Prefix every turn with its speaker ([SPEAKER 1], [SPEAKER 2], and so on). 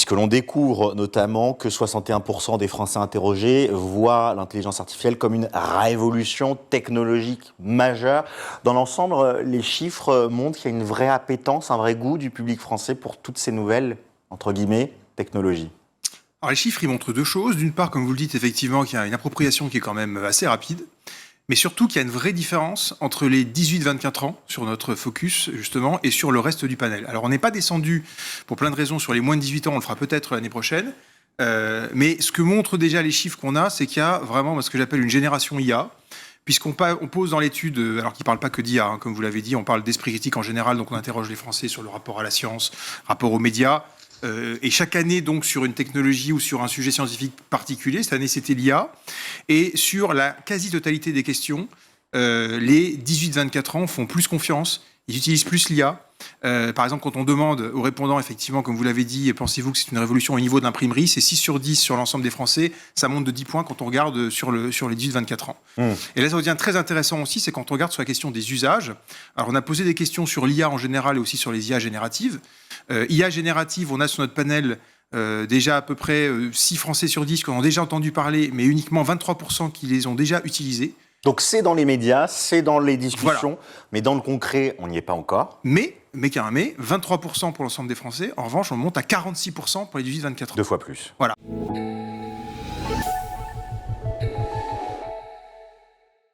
[SPEAKER 1] puisque l'on découvre notamment que 61% des Français interrogés voient l'intelligence artificielle comme une révolution technologique majeure. Dans l'ensemble, les chiffres montrent qu'il y a une vraie appétence, un vrai goût du public français pour toutes ces nouvelles, entre guillemets, technologies.
[SPEAKER 2] Alors les chiffres, ils montrent deux choses. D'une part, comme vous le dites, effectivement, qu'il y a une appropriation qui est quand même assez rapide. Mais surtout qu'il y a une vraie différence entre les 18-24 ans, sur notre focus justement, et sur le reste du panel. Alors on n'est pas descendu, pour plein de raisons, sur les moins de 18 ans, on le fera peut-être l'année prochaine. Mais ce que montrent déjà les chiffres qu'on a, c'est qu'il y a vraiment ce que j'appelle une génération IA, puisqu'on pose dans l'étude, alors qu'il ne parle pas que d'IA, hein, comme vous l'avez dit, on parle d'esprit critique en général, donc on interroge les Français sur le rapport à la science, rapport aux médias. Et chaque année, donc, sur une technologie ou sur un sujet scientifique particulier, cette année, c'était l'IA. Et sur la quasi-totalité des questions, les 18-24 ans font plus confiance, ils utilisent plus l'IA. Par exemple, quand on demande aux répondants, effectivement, comme vous l'avez dit, pensez-vous que c'est une révolution au niveau de l'imprimerie, c'est 6 sur 10 sur l'ensemble des Français, ça monte de 10 points quand on regarde sur les 18-24 ans. Et là, ça devient très intéressant aussi, c'est quand on regarde sur la question des usages. Alors, on a posé des questions sur l'IA en général et aussi sur les IA génératives. IA générative, on a sur notre panel déjà à peu près 6 Français sur 10 qui en ont déjà entendu parler, mais uniquement 23% qui les ont déjà utilisés.
[SPEAKER 1] Donc c'est dans les médias, c'est dans les discussions,
[SPEAKER 2] Voilà.
[SPEAKER 1] mais dans le concret, on n'y est pas encore.
[SPEAKER 2] Mais 23% pour l'ensemble des Français. En revanche, on monte à 46% pour les 18-24 ans.
[SPEAKER 1] 2 fois plus.
[SPEAKER 2] Voilà.